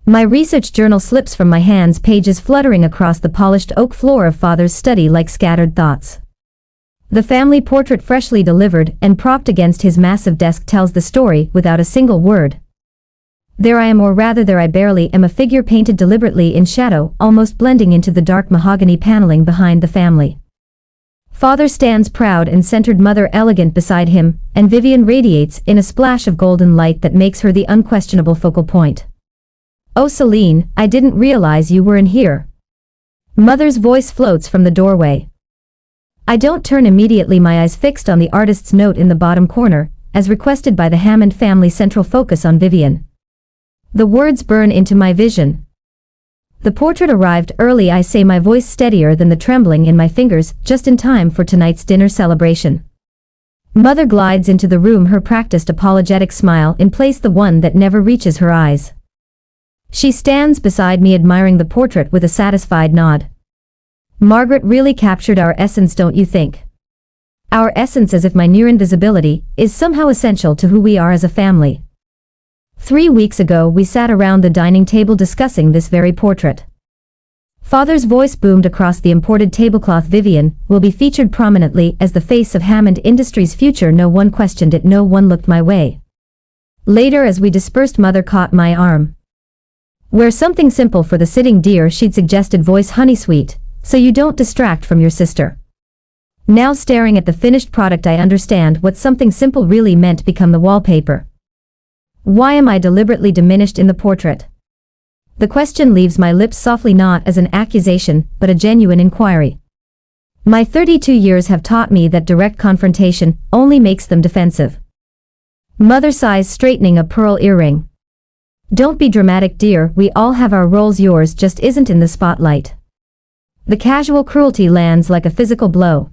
My research journal slips from my hands, pages fluttering across the polished oak floor of Father's study like scattered thoughts. The family portrait freshly delivered and propped against his massive desk tells the story without a single word. There I am, or rather there I barely am, a figure painted deliberately in shadow, almost blending into the dark mahogany paneling behind the family. Father stands proud and centered, Mother elegant beside him, and Vivian radiates in a splash of golden light that makes her the unquestionable focal point. "Oh Celine, I didn't realize you were in here." Mother's voice floats from the doorway. I don't turn immediately, my eyes fixed on the artist's note in the bottom corner, as requested by the Hammond family, central focus on Vivian. The words burn into my vision. "The portrait arrived early," I say, my voice steadier than the trembling in my fingers, "just in time for tonight's dinner celebration." Mother glides into the room, her practiced apologetic smile in place, the one that never reaches her eyes. She stands beside me, admiring the portrait with a satisfied nod. "Margaret really captured our essence, don't you think? Our essence, as if my near invisibility is somehow essential to who we are as a family." 3 weeks ago we sat around the dining table discussing this very portrait. Father's voice boomed across the imported tablecloth. "Vivian will be featured prominently as the face of Hammond Industries' future." No one questioned it, no one looked my way. Later, as we dispersed, Mother caught my arm. "Wear something simple for the sitting, dear," she'd suggested, voice honey sweet, "so you don't distract from your sister." Now, staring at the finished product, I understand what something simple really meant: become the wallpaper. Why am I deliberately diminished in the portrait? The question leaves my lips softly, not as an accusation, but a genuine inquiry. My 32 years have taught me that direct confrontation only makes them defensive. Mother sighs, straightening a pearl earring. "Don't be dramatic, dear, we all have our roles, yours just isn't in the spotlight." The casual cruelty lands like a physical blow.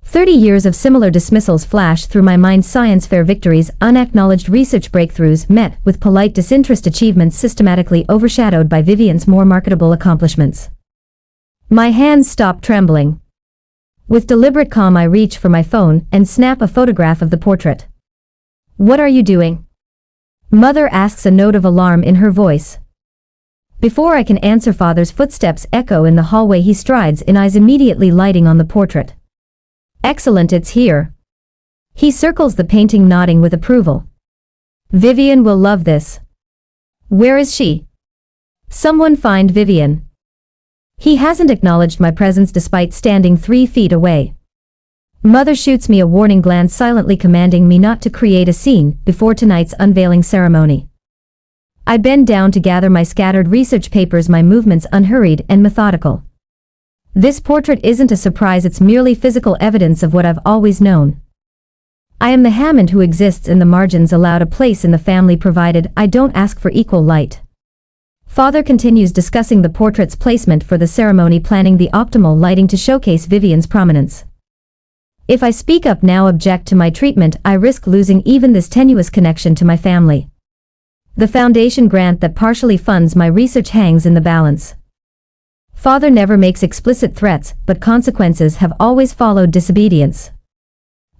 30 years of similar dismissals flash through my mind: science fair victories, unacknowledged research breakthroughs met with polite disinterest, achievements systematically overshadowed by Vivian's more marketable accomplishments. My hands stop trembling. With deliberate calm, I reach for my phone and snap a photograph of the portrait. "What are you doing?" Mother asks, a note of alarm in her voice. Before I can answer, Father's footsteps echo in the hallway. He strides in, eyes immediately lighting on the portrait. "Excellent, it's here." He circles the painting, nodding with approval. "Vivian will love this." "Where is she?" "Someone find Vivian." He hasn't acknowledged my presence despite standing 3 feet away. Mother shoots me a warning glance, silently commanding me not to create a scene before tonight's unveiling ceremony. I bend down to gather my scattered research papers, my movements unhurried and methodical. This portrait isn't a surprise, it's merely physical evidence of what I've always known. I am the Hammond who exists in the margins, allowed a place in the family provided I don't ask for equal light. Father continues discussing the portrait's placement for the ceremony, planning the optimal lighting to showcase Vivian's prominence. If I speak up now, object to my treatment, I risk losing even this tenuous connection to my family. The foundation grant that partially funds my research hangs in the balance. Father never makes explicit threats, but consequences have always followed disobedience.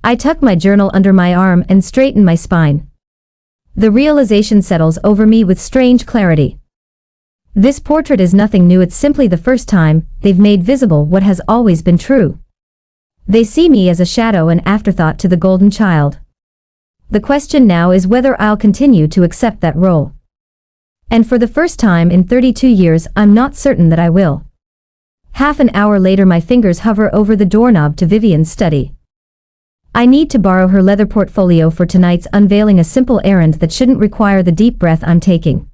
I tuck my journal under my arm and straighten my spine. The realization settles over me with strange clarity. This portrait is nothing new, it's simply the first time they've made visible what has always been true. They see me as a shadow, an afterthought to the golden child. The question now is whether I'll continue to accept that role. And for the first time in 32 years, I'm not certain that I will. Half an hour later, my fingers hover over the doorknob to Vivian's study. I need to borrow her leather portfolio for tonight's unveiling, a simple errand that shouldn't require the deep breath I'm taking.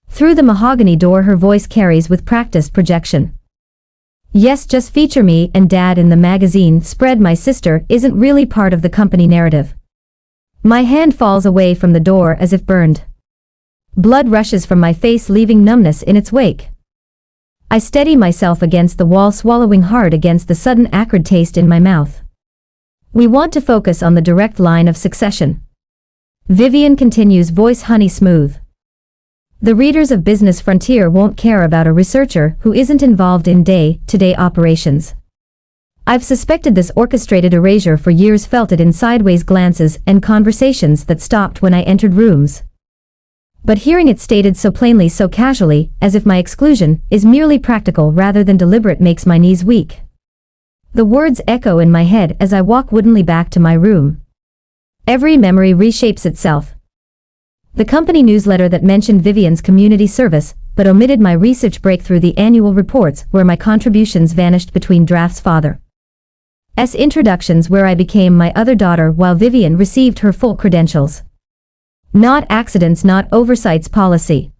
Through the mahogany door, her voice carries with practiced projection. "Yes, just feature me and Dad in the magazine spread. My sister isn't really part of the company narrative." My hand falls away from the door as if burned. Blood rushes from my face, leaving numbness in its wake. I steady myself against the wall, swallowing hard against the sudden acrid taste in my mouth. "We want to focus on the direct line of succession," Vivian continues, voice honey smooth. "The readers of Business Frontier won't care about a researcher who isn't involved in day-to-day operations. I've suspected this orchestrated erasure for years, felt it in sideways glances and conversations that stopped when I entered rooms. But hearing it stated so plainly, so casually, as if my exclusion is merely practical rather than deliberate, makes my knees weak. The words echo in my head as I walk woodenly back to my room. Every memory reshapes itself. The company newsletter that mentioned Vivian's community service, but omitted my research breakthrough, the annual reports where my contributions vanished between drafts, father's introductions where I became my other daughter while Vivian received her full credentials. Not accidents, not oversights, policy.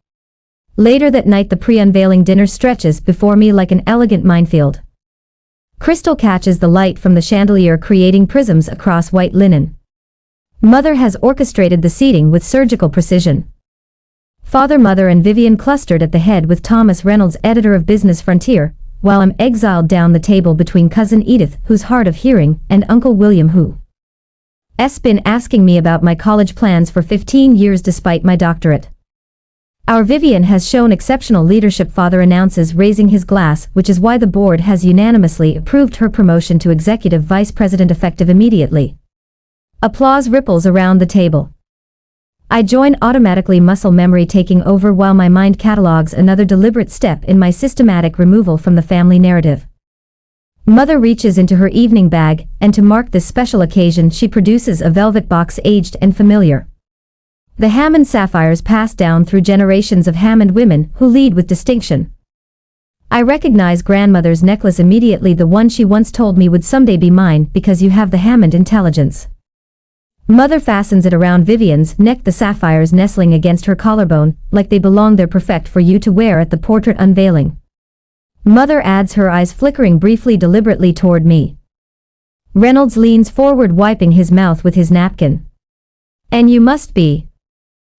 Later that night the pre-unveiling dinner stretches before me like an elegant minefield. Crystal catches the light from the chandelier, creating prisms across white linen. Mother has orchestrated the seating with surgical precision. Father, mother and Vivian clustered at the head with Thomas Reynolds, editor of Business Frontier, while I'm exiled down the table between cousin Edith, who's hard of hearing, and Uncle William, who's been asking me about my college plans for 15 years despite my doctorate. Our Vivian has shown exceptional leadership, father announces, raising his glass, which is why the board has unanimously approved her promotion to executive vice president effective immediately. Applause ripples around the table. I join, automatically, muscle memory taking over while my mind catalogues another deliberate step in my systematic removal from the family narrative. Mother reaches into her evening bag, and to mark this special occasion she produces a velvet box, aged and familiar. The Hammond sapphires passed down through generations of Hammond women who lead with distinction. I recognize grandmother's necklace immediately, the one she once told me would someday be mine because you have the Hammond intelligence. Mother fastens it around Vivian's neck, the sapphires nestling against her collarbone, like they belong there, perfect for you to wear at the portrait unveiling. Mother adds, her eyes flickering briefly, deliberately toward me. Reynolds leans forward, wiping his mouth with his napkin. And you must be.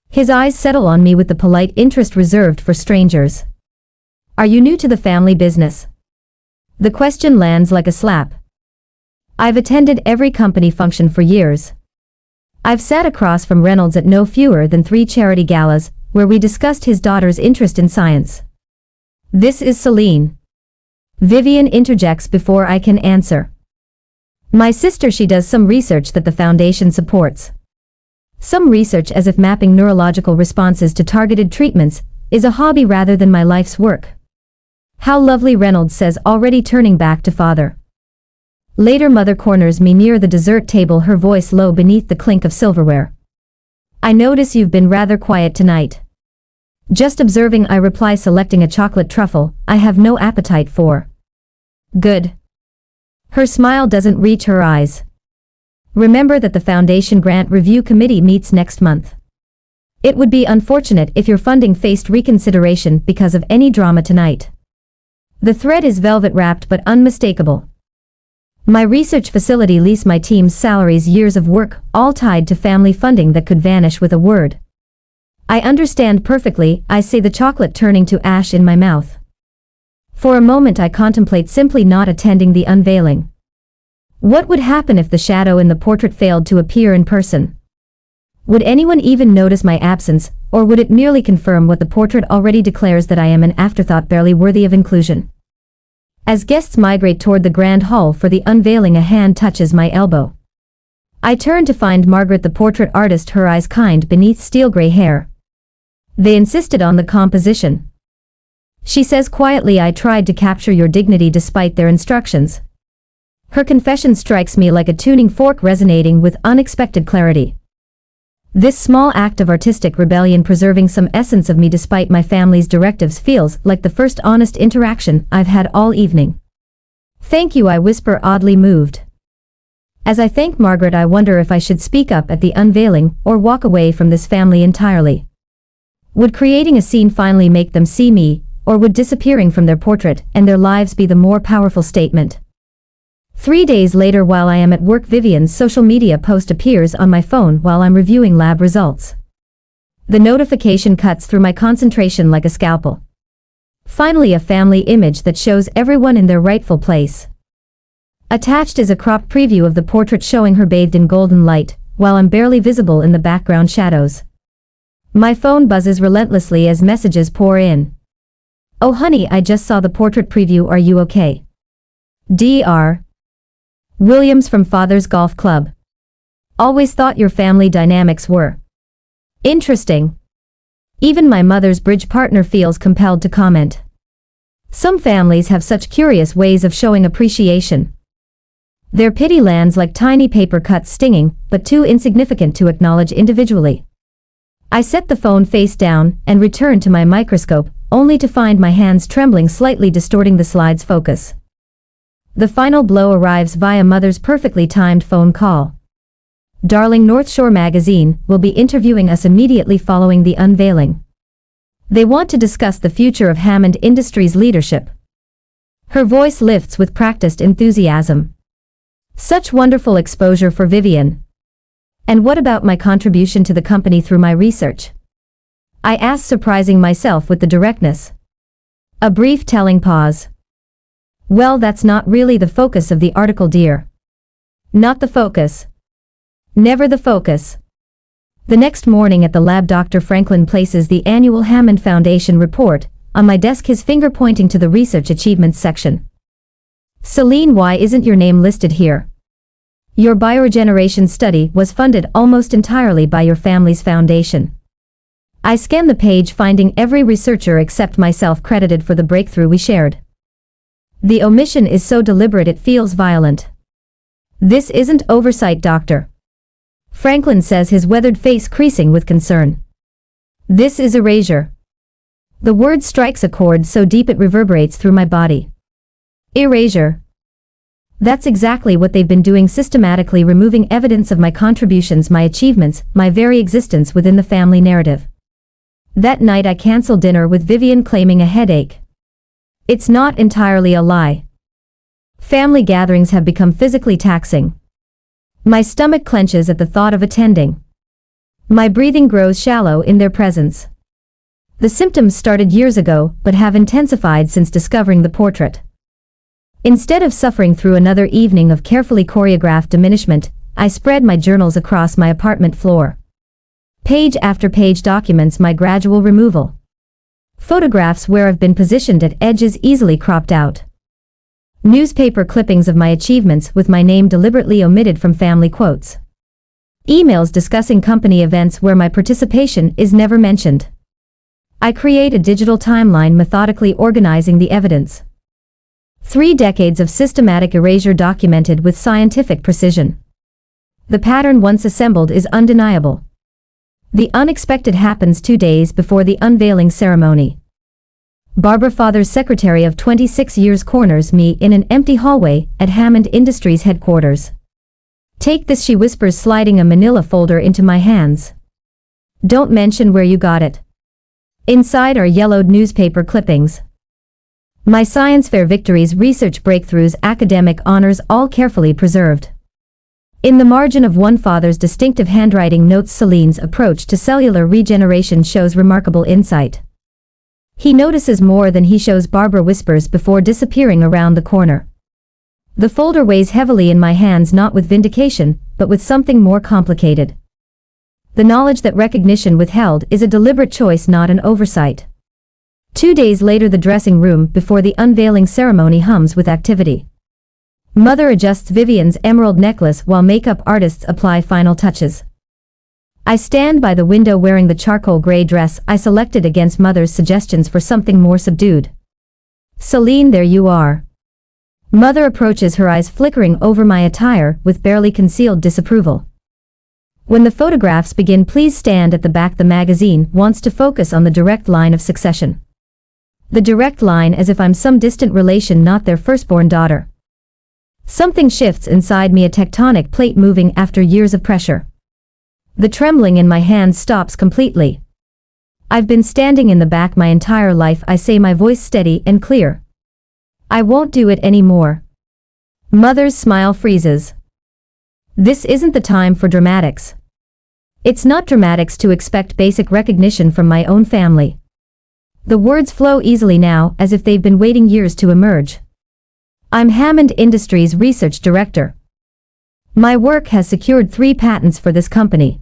His eyes settle on me with the polite interest reserved for strangers. Are you new to the family business? The question lands like a slap. I've attended every company function for years. I've sat across from Reynolds at no fewer than 3 charity galas, where we discussed his daughter's interest in science. This is Celine. Vivian interjects before I can answer. My sister, she does some research that the foundation supports. Some research, as if mapping neurological responses to targeted treatments is a hobby rather than my life's work. How lovely, Reynolds says, already turning back to father. Later mother corners me near the dessert table, her voice low beneath the clink of silverware. I notice you've been rather quiet tonight. Just observing, I reply, selecting a chocolate truffle I have no appetite for. Good. Her smile doesn't reach her eyes. Remember that the Foundation Grant Review Committee meets next month. It would be unfortunate if your funding faced reconsideration because of any drama tonight. The thread is velvet wrapped but unmistakable. My research facility lease, my team's salaries, years of work, all tied to family funding that could vanish with a word. I understand perfectly, I say, the chocolate turning to ash in my mouth. For a moment I contemplate simply not attending the unveiling. What would happen if the shadow in the portrait failed to appear in person? Would anyone even notice my absence, or would it merely confirm what the portrait already declares, that I am an afterthought barely worthy of inclusion? As guests migrate toward the grand hall for the unveiling, a hand touches my elbow. I turn to find Margaret, the portrait artist, her eyes kind beneath steel gray hair. They insisted on the composition. She says quietly, I tried to capture your dignity despite their instructions. Her confession strikes me like a tuning fork, resonating with unexpected clarity. This small act of artistic rebellion, preserving some essence of me despite my family's directives, feels like the first honest interaction I've had all evening. Thank you, I whisper, oddly moved. As I thank Margaret, I wonder if I should speak up at the unveiling or walk away from this family entirely. Would creating a scene finally make them see me, or would disappearing from their portrait and their lives be the more powerful statement? 3 days later, while I am at work, Vivian's social media post appears on my phone while I'm reviewing lab results. The notification cuts through my concentration like a scalpel. Finally, a family image that shows everyone in their rightful place. Attached is a cropped preview of the portrait showing her bathed in golden light, while I'm barely visible in the background shadows. My phone buzzes relentlessly as messages pour in. Oh honey, I just saw the portrait preview, are you okay? Dr. Williams from Father's Golf Club. Always thought your family dynamics were interesting. Even my mother's bridge partner feels compelled to comment. Some families have such curious ways of showing appreciation. Their pity lands like tiny paper cuts, stinging, but too insignificant to acknowledge individually. I set the phone face down and return to my microscope, only to find my hands trembling slightly, distorting the slide's focus. The final blow arrives via mother's perfectly timed phone call. Darling, North Shore magazine will be interviewing us immediately following the unveiling. They want to discuss the future of Hammond Industries leadership. Her voice lifts with practiced enthusiasm. Such wonderful exposure for Vivian. And what about my contribution to the company through my research? I asked, surprising myself with the directness. A brief telling pause. Well, that's not really the focus of the article, dear. Not the focus. Never the focus. The next morning at the lab, Dr. Franklin places the annual Hammond Foundation report on my desk, his finger pointing to the research achievements section. Celine, why isn't your name listed here? Your bioregeneration study was funded almost entirely by your family's foundation. I scanned the page, finding every researcher except myself credited for the breakthrough we shared. The omission is so deliberate it feels violent. This isn't oversight, Doctor. Franklin says, his weathered face creasing with concern. This is erasure. The word strikes a chord so deep it reverberates through my body. Erasure. That's exactly what they've been doing, systematically removing evidence of my contributions, my achievements, my very existence within the family narrative. That night I canceled dinner with Vivian, claiming a headache. It's not entirely a lie. Family gatherings have become physically taxing. My stomach clenches at the thought of attending. My breathing grows shallow in their presence. The symptoms started years ago, but have intensified since discovering the portrait. Instead of suffering through another evening of carefully choreographed diminishment, I spread my journals across my apartment floor. Page after page documents my gradual removal. Photographs where I've been positioned at edges easily cropped out. Newspaper clippings of my achievements with my name deliberately omitted from family quotes. Emails discussing company events where my participation is never mentioned. I create a digital timeline, methodically organizing the evidence. 3 decades of systematic erasure documented with scientific precision. The pattern once assembled is undeniable. The unexpected happens 2 days before the unveiling ceremony. Barbara, father's secretary of 26 years, corners me in an empty hallway at Hammond Industries headquarters. Take this, she whispers, sliding a manila folder into my hands. Don't mention where you got it. Inside are yellowed newspaper clippings. My science fair victories, research breakthroughs, academic honors, all carefully preserved. In the margin of one, father's distinctive handwriting notes Celine's approach to cellular regeneration shows remarkable insight. He notices more than he shows, Barbara whispers before disappearing around the corner. The folder weighs heavily in my hands, not with vindication, but with something more complicated. The knowledge that recognition withheld is a deliberate choice, not an oversight. 2 days later, the dressing room before the unveiling ceremony hums with activity. Mother adjusts Vivian's emerald necklace while makeup artists apply final touches. I stand by the window wearing the charcoal gray dress I selected against Mother's suggestions for something more subdued. Celine, there you are. Mother approaches, her eyes flickering over my attire with barely concealed disapproval. When the photographs begin, please stand at the back. The magazine wants to focus on the direct line of succession. The direct line, as if I'm some distant relation, not their firstborn daughter. Something shifts inside me, a tectonic plate moving after years of pressure. The trembling in my hands stops completely. I've been standing in the back my entire life, I say, my voice steady and clear. I won't do it anymore. Mother's smile freezes. This isn't the time for dramatics. It's not dramatics to expect basic recognition from my own family. The words flow easily now, as if they've been waiting years to emerge. I'm Hammond Industries Research Director. My work has secured 3 patents for this company.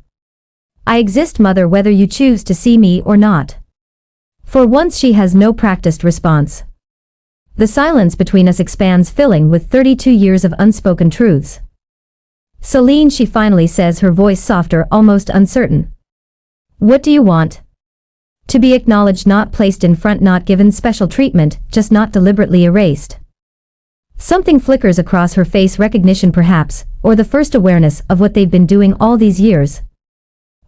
I exist, Mother, whether you choose to see me or not. For once she has no practiced response. The silence between us expands, filling with 32 years of unspoken truths. Celine, she finally says, her voice softer, almost uncertain. What do you want? To be acknowledged, not placed in front, not given special treatment, just not deliberately erased. Something flickers across her face, recognition perhaps, or the first awareness of what they've been doing all these years.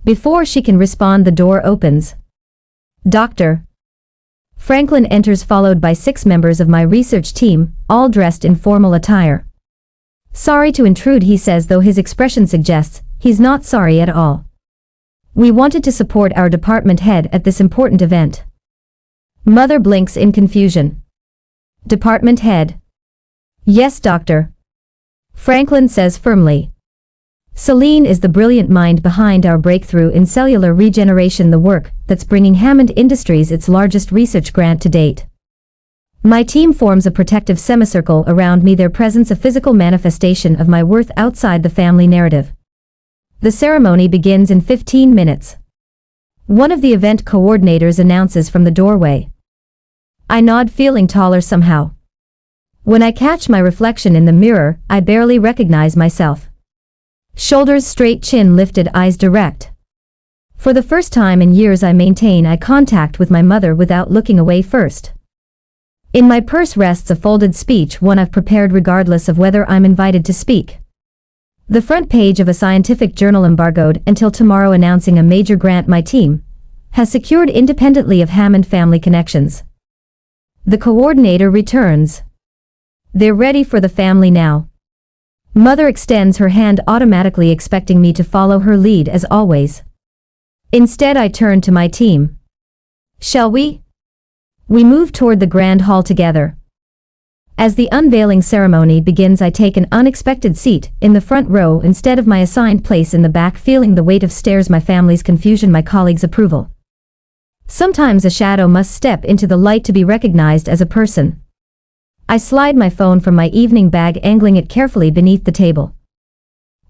Before she can respond, the door opens. Dr. Franklin enters, followed by 6 members of my research team, all dressed in formal attire. Sorry to intrude, he says, though his expression suggests he's not sorry at all. We wanted to support our department head at this important event. Mother blinks in confusion. Department head? Yes, doctor. Franklin says firmly. Celine is the brilliant mind behind our breakthrough in cellular regeneration, the work that's bringing Hammond Industries its largest research grant to date. My team forms a protective semicircle around me, their presence a physical manifestation of my worth outside the family narrative. The ceremony begins in 15 minutes. One of the event coordinators announces from the doorway. I nod, feeling taller somehow. When I catch my reflection in the mirror, I barely recognize myself. Shoulders straight, chin lifted, eyes direct. For the first time in years, I maintain eye contact with my mother without looking away first. In my purse rests a folded speech, one I've prepared regardless of whether I'm invited to speak. The front page of a scientific journal embargoed until tomorrow, announcing a major grant my team has secured independently of Hammond family connections. The coordinator returns. They're ready for the family now. Mother extends her hand automatically, expecting me to follow her lead as always. Instead, I turn to my team. Shall we? We move toward the grand hall together. As the unveiling ceremony begins, I take an unexpected seat in the front row instead of my assigned place in the back, feeling the weight of stares, my family's confusion, my colleagues' approval. Sometimes a shadow must step into the light to be recognized as a person. I slide my phone from my evening bag, angling it carefully beneath the table.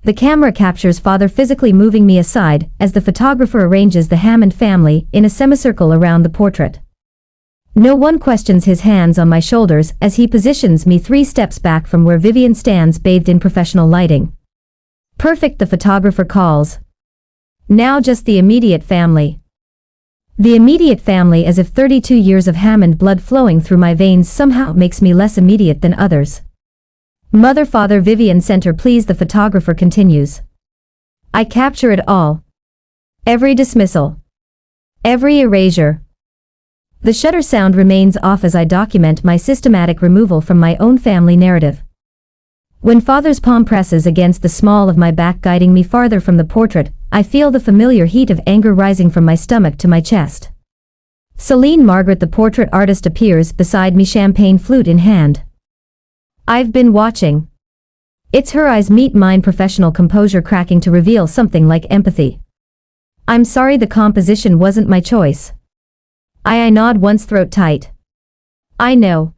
The camera captures father physically moving me aside as the photographer arranges the Hammond family in a semicircle around the portrait. No one questions his hands on my shoulders as he positions me 3 steps back from where Vivian stands, bathed in professional lighting. Perfect, the photographer calls. Now just the immediate family. The immediate family, as if 32 years of Hammond blood flowing through my veins somehow makes me less immediate than others. Mother, father, Vivian, center please, the photographer continues. I capture it all. Every dismissal. Every erasure. The shutter sound remains off as I document my systematic removal from my own family narrative. When father's palm presses against the small of my back, guiding me farther from the portrait, I feel the familiar heat of anger rising from my stomach to my chest. Celine Margaret, the portrait artist, appears beside me, champagne flute in hand. I've been watching. It's her eyes meet mine, professional composure cracking to reveal something like empathy. I'm sorry, the composition wasn't my choice. I nod once, throat tight. I know.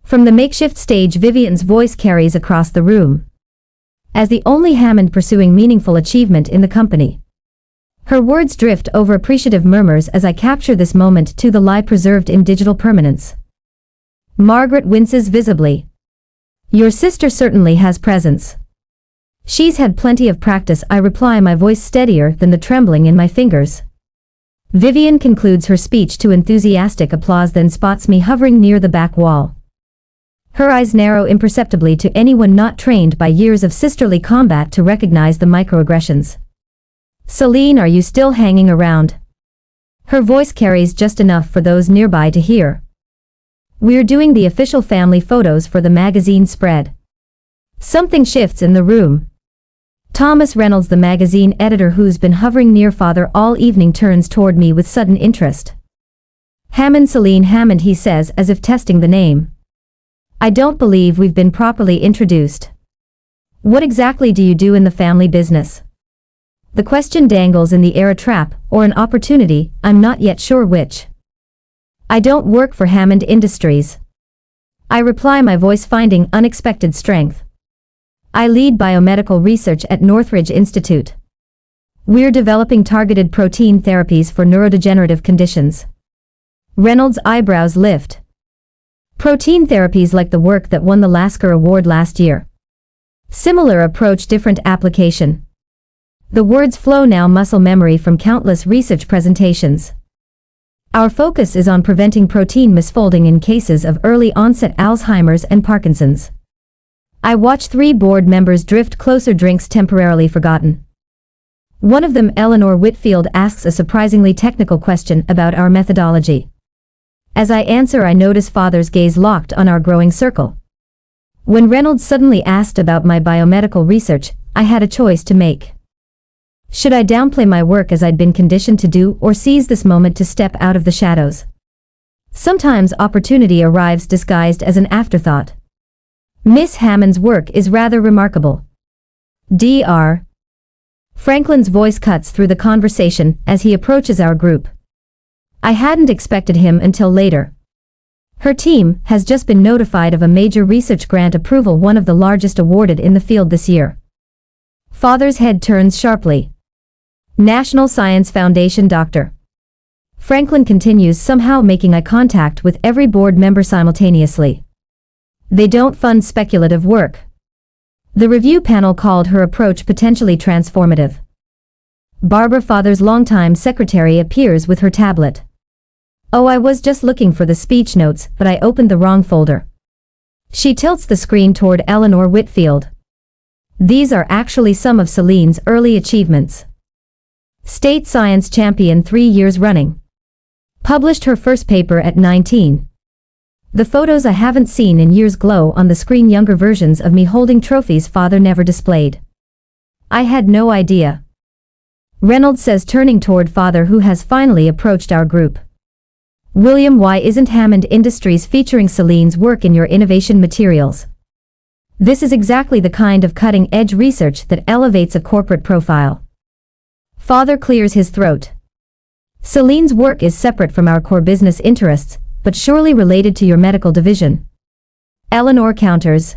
From the makeshift stage, Vivian's voice carries across the room. As the only Hammond pursuing meaningful achievement in the company. Her words drift over appreciative murmurs as I capture this moment to the lie preserved in digital permanence. Margaret winces visibly. Your sister certainly has presence. She's had plenty of practice, I reply, my voice steadier than the trembling in my fingers. Vivian concludes her speech to enthusiastic applause, then spots me hovering near the back wall. Her eyes narrow imperceptibly to anyone not trained by years of sisterly combat to recognize the microaggressions. Celine, are you still hanging around? Her voice carries just enough for those nearby to hear. We're doing the official family photos for the magazine spread. Something shifts in the room. Thomas Reynolds, the magazine editor who's been hovering near father all evening, turns toward me with sudden interest. Hammond, Celine Hammond, he says, as if testing the name. I don't believe we've been properly introduced. What exactly do you do in the family business? The question dangles in the air, a trap or an opportunity, I'm not yet sure which. I don't work for Hammond Industries. I reply, my voice finding unexpected strength. I lead biomedical research at Northridge Institute. We're developing targeted protein therapies for neurodegenerative conditions. Reynolds' eyebrows lift. Protein therapies like the work that won the Lasker Award last year. Similar approach, different application. The words flow now, muscle memory from countless research presentations. Our focus is on preventing protein misfolding in cases of early-onset Alzheimer's and Parkinson's. I watch 3 board members drift closer, drinks temporarily forgotten. One of them, Eleanor Whitfield, asks a surprisingly technical question about our methodology. As I answer, I notice Father's gaze locked on our growing circle. When Reynolds suddenly asked about my biomedical research, I had a choice to make. Should I downplay my work as I'd been conditioned to do, or seize this moment to step out of the shadows? Sometimes opportunity arrives disguised as an afterthought. Miss Hammond's work is rather remarkable. Dr. Franklin's voice cuts through the conversation as he approaches our group. I hadn't expected him until later. Her team has just been notified of a major research grant approval, one of the largest awarded in the field this year. Father's head turns sharply. National Science Foundation, Dr. Franklin continues, somehow making eye contact with every board member simultaneously. They don't fund speculative work. The review panel called her approach potentially transformative. Barbara, Father's longtime secretary, appears with her tablet. Oh, I was just looking for the speech notes, but I opened the wrong folder. She tilts the screen toward Eleanor Whitfield. These are actually some of Celine's early achievements. State science champion 3 years running. Published her first paper at 19. The photos I haven't seen in years glow on the screen, younger versions of me holding trophies Father never displayed. I had no idea. Reynolds says, turning toward Father, who has finally approached our group. William, why isn't Hammond Industries featuring Celine's work in your innovation materials? This is exactly the kind of cutting-edge research that elevates a corporate profile. Father clears his throat. Celine's work is separate from our core business interests, but surely related to your medical division. Eleanor counters.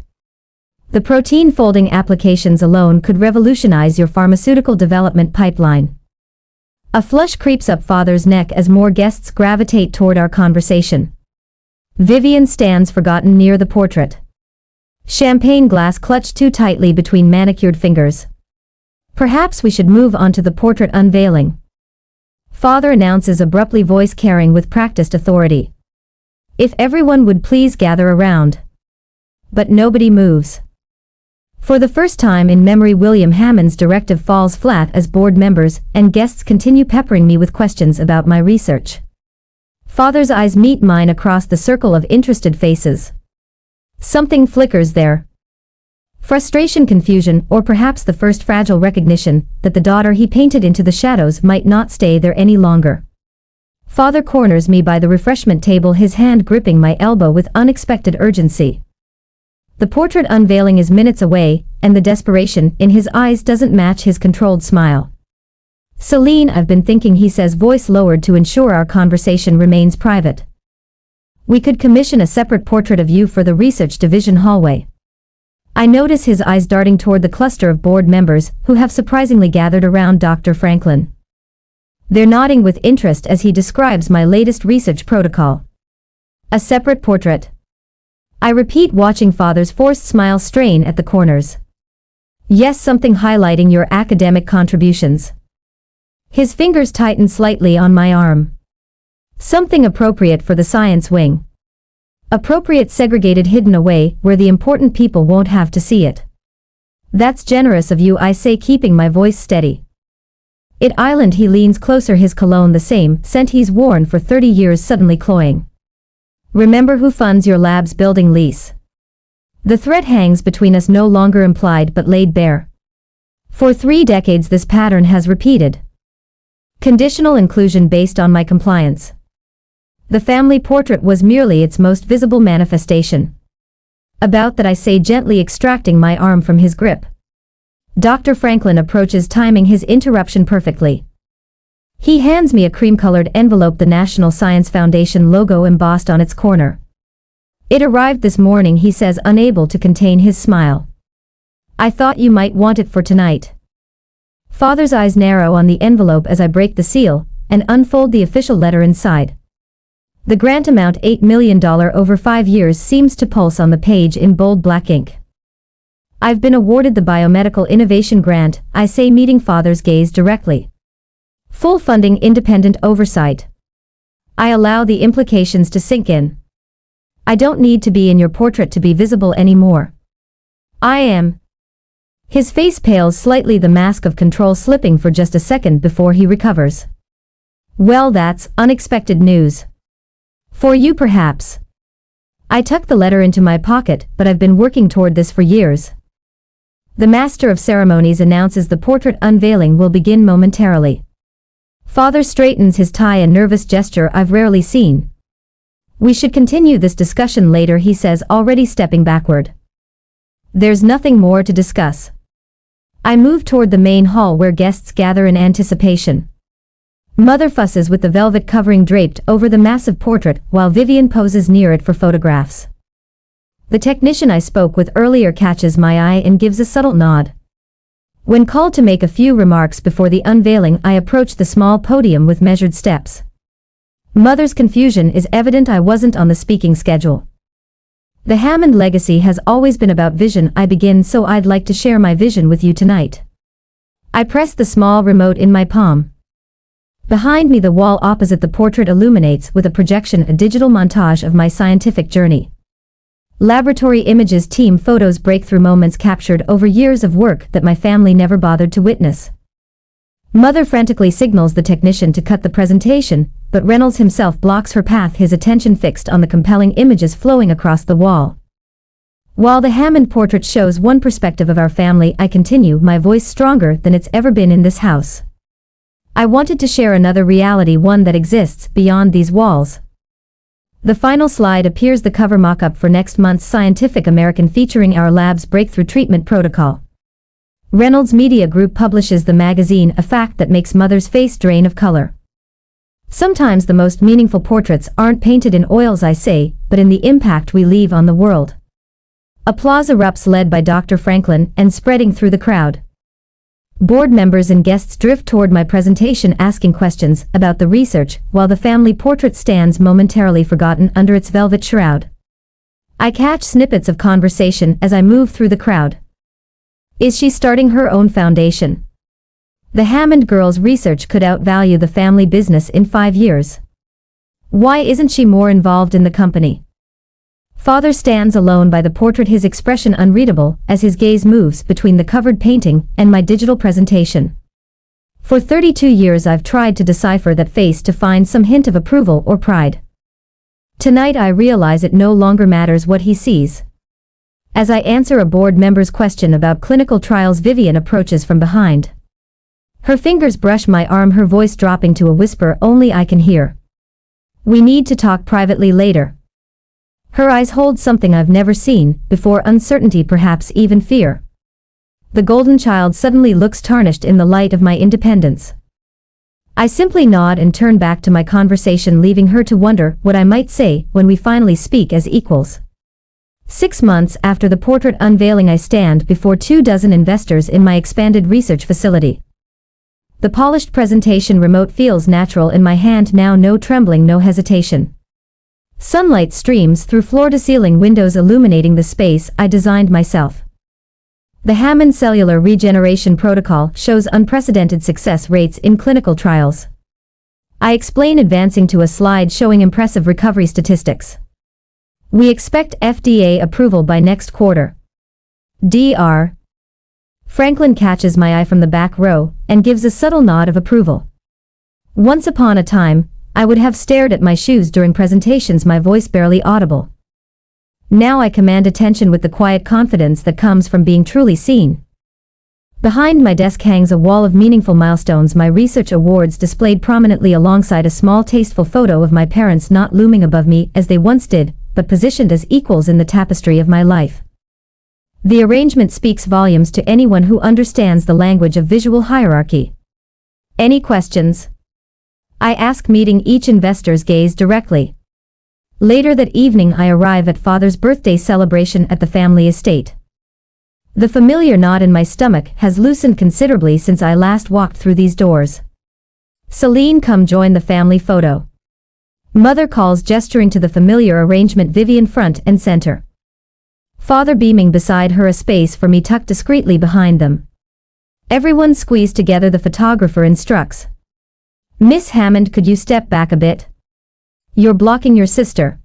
The protein folding applications alone could revolutionize your pharmaceutical development pipeline. A flush creeps up Father's neck as more guests gravitate toward our conversation. Vivian stands forgotten near the portrait. Champagne glass clutched too tightly between manicured fingers. Perhaps we should move on to the portrait unveiling. Father announces abruptly, voice carrying with practiced authority. If everyone would please gather around. But nobody moves. For the first time in memory, William Hammond's directive falls flat as board members and guests continue peppering me with questions about my research. Father's eyes meet mine across the circle of interested faces. Something flickers there. Frustration, confusion, or perhaps the first fragile recognition that the daughter he painted into the shadows might not stay there any longer. Father corners me by the refreshment table, his hand gripping my elbow with unexpected urgency. The portrait unveiling is minutes away, and the desperation in his eyes doesn't match his controlled smile. Celine, I've been thinking, he says, voice lowered to ensure our conversation remains private. We could commission a separate portrait of you for the research division hallway. I notice his eyes darting toward the cluster of board members who have surprisingly gathered around Dr. Franklin. They're nodding with interest as he describes my latest research protocol. A separate portrait. I repeat, watching Father's forced smile strain at the corners. Yes, something highlighting your academic contributions. His fingers tighten slightly on my arm. Something appropriate for the science wing. Appropriate, segregated, hidden away where the important people won't have to see it. That's generous of you, I say, keeping my voice steady. It island, he leans closer, his cologne the same scent he's worn for 30 years, suddenly cloying. Remember who funds your lab's building lease. The thread hangs between us, no longer implied but laid bare. For 3 decades this pattern has repeated. Conditional inclusion based on my compliance. The family portrait was merely its most visible manifestation. About that, I say, gently extracting my arm from his grip. Dr. Franklin approaches, timing his interruption perfectly. He hands me a cream-colored envelope, the National Science Foundation logo embossed on its corner. It arrived this morning, he says, unable to contain his smile. I thought you might want it for tonight. Father's eyes narrow on the envelope as I break the seal and unfold the official letter inside. The grant amount, $8 million over 5 years, seems to pulse on the page in bold black ink. I've been awarded the Biomedical Innovation Grant, I say, meeting Father's gaze directly. Full funding, independent oversight. I allow the implications to sink in. I don't need to be in your portrait to be visible anymore. I am. His face pales slightly, the mask of control slipping for just a second before he recovers. Well, that's unexpected news. For you perhaps. I tuck the letter into my pocket, but I've been working toward this for years. The master of ceremonies announces the portrait unveiling will begin momentarily. Father straightens his tie, a nervous gesture I've rarely seen. We should continue this discussion later, he says, already stepping backward. There's nothing more to discuss. I move toward the main hall where guests gather in anticipation. Mother fusses with the velvet covering draped over the massive portrait while Vivian poses near it for photographs. The technician I spoke with earlier catches my eye and gives a subtle nod. When called to make a few remarks before the unveiling, I approach the small podium with measured steps. Mother's confusion is evident. I wasn't on the speaking schedule. The Hammond legacy has always been about vision, I begin, so I'd like to share my vision with you tonight. I press the small remote in my palm. Behind me, the wall opposite the portrait illuminates with a projection a digital montage of my scientific journey. Laboratory images, team photos, breakthrough moments captured over years of work that my family never bothered to witness. Mother frantically signals the technician to cut the presentation, but Reynolds himself blocks her path, his attention fixed on the compelling images flowing across the wall. While the Hammond portrait shows one perspective of our family, I continue, my voice stronger than it's ever been in this house. I wanted to share another reality, one that exists beyond these walls. The final slide appears, the cover mock-up for next month's Scientific American featuring our lab's breakthrough treatment protocol. Reynolds Media Group publishes the magazine, a fact that makes Mother's face drain of color. Sometimes the most meaningful portraits aren't painted in oils, I say, but in the impact we leave on the world. Applause erupts, led by Dr. Franklin and spreading through the crowd. Board members and guests drift toward my presentation, asking questions about the research, while the family portrait stands momentarily forgotten under its velvet shroud. I catch snippets of conversation as I move through the crowd. Is she starting her own foundation? The Hammond girl's research could outvalue the family business in 5 years. Why isn't she more involved in the company? Father stands alone by the portrait, his expression unreadable as his gaze moves between the covered painting and my digital presentation. For 32 years I've tried to decipher that face, to find some hint of approval or pride. Tonight I realize it no longer matters what he sees. As I answer a board member's question about clinical trials, Vivian approaches from behind. Her fingers brush my arm, her voice dropping to a whisper only I can hear. We need to talk privately later. Her eyes hold something I've never seen before, uncertainty, perhaps even fear. The golden child suddenly looks tarnished in the light of my independence. I simply nod and turn back to my conversation, leaving her to wonder what I might say when we finally speak as equals. 6 months after the portrait unveiling, I stand before 24 investors in my expanded research facility. The polished presentation remote feels natural in my hand now, no trembling, no hesitation. Sunlight streams through floor-to-ceiling windows, illuminating the space I designed myself. The Hammond cellular regeneration protocol shows unprecedented success rates in clinical trials. I explain, advancing to a slide showing impressive recovery statistics. We expect FDA approval by next quarter. Dr. Franklin catches my eye from the back row and gives a subtle nod of approval. Once upon a time, I would have stared at my shoes during presentations, my voice barely audible. Now I command attention with the quiet confidence that comes from being truly seen. Behind my desk hangs a wall of meaningful milestones, my research awards displayed prominently alongside a small tasteful photo of my parents, not looming above me as they once did, but positioned as equals in the tapestry of my life. The arrangement speaks volumes to anyone who understands the language of visual hierarchy. Any questions? I ask, meeting each investor's gaze directly. Later that evening I arrive at Father's birthday celebration at the family estate. The familiar knot in my stomach has loosened considerably since I last walked through these doors. Celine, come join the family photo. Mother calls, gesturing to the familiar arrangement, Vivian front and center. Father beaming beside her, a space for me tucked discreetly behind them. Everyone squeezed together, the photographer instructs. Miss Hammond, could you step back a bit? You're blocking your sister.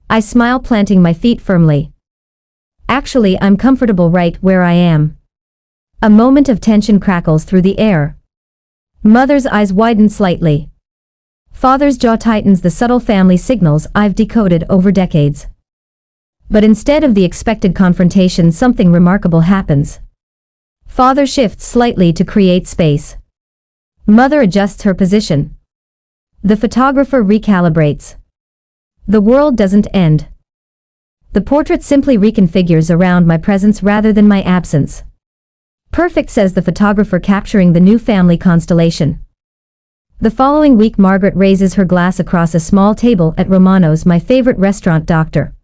I smile, planting my feet firmly. Actually, I'm comfortable right where I am. A moment of tension crackles through the air. Mother's eyes widen slightly. Father's jaw tightens, the subtle family signals I've decoded over decades. But instead of the expected confrontation, something remarkable happens. Father shifts slightly to create space. Mother adjusts her position. The photographer recalibrates. The world doesn't end. The portrait simply reconfigures around my presence rather than my absence. Perfect, says the photographer, capturing the new family constellation. The following week, Margaret raises her glass across a small table at Romano's, my favorite restaurant. Dr.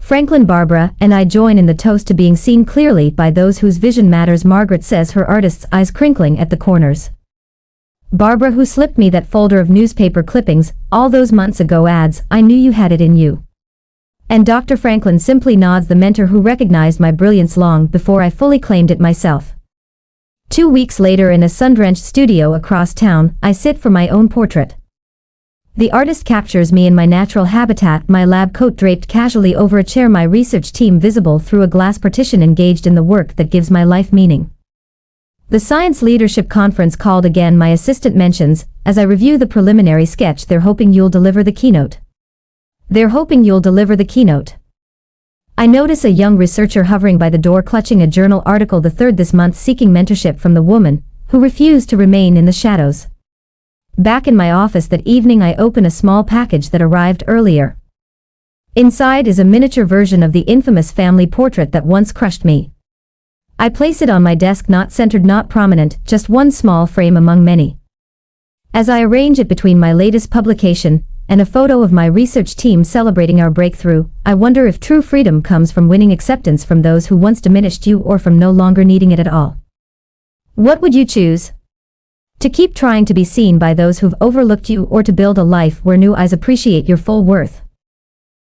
Franklin, Barbara, and I join in the toast to being seen clearly by those whose vision matters, Margaret says, her artist's eyes crinkling at the corners. Barbara, who slipped me that folder of newspaper clippings all those months ago, adds, I knew you had it in you. And Dr. Franklin simply nods, the mentor who recognized my brilliance long before I fully claimed it myself. 2 weeks later, in a sun-drenched studio across town, I sit for my own portrait. The artist captures me in my natural habitat, my lab coat draped casually over a chair, my research team visible through a glass partition, engaged in the work that gives my life meaning. The Science Leadership Conference called again, my assistant mentions, as I review the preliminary sketch, they're hoping you'll deliver the keynote. They're hoping you'll deliver the keynote. I notice a young researcher hovering by the door, clutching a journal article, the third this month, seeking mentorship from the woman who refused to remain in the shadows. Back in my office that evening, I open a small package that arrived earlier. Inside is a miniature version of the infamous family portrait that once crushed me. I place it on my desk, not centered, not prominent, just one small frame among many. As I arrange it between my latest publication and a photo of my research team celebrating our breakthrough, I wonder if true freedom comes from winning acceptance from those who once diminished you, or from no longer needing it at all. What would you choose? To keep trying to be seen by those who've overlooked you, or to build a life where new eyes appreciate your full worth?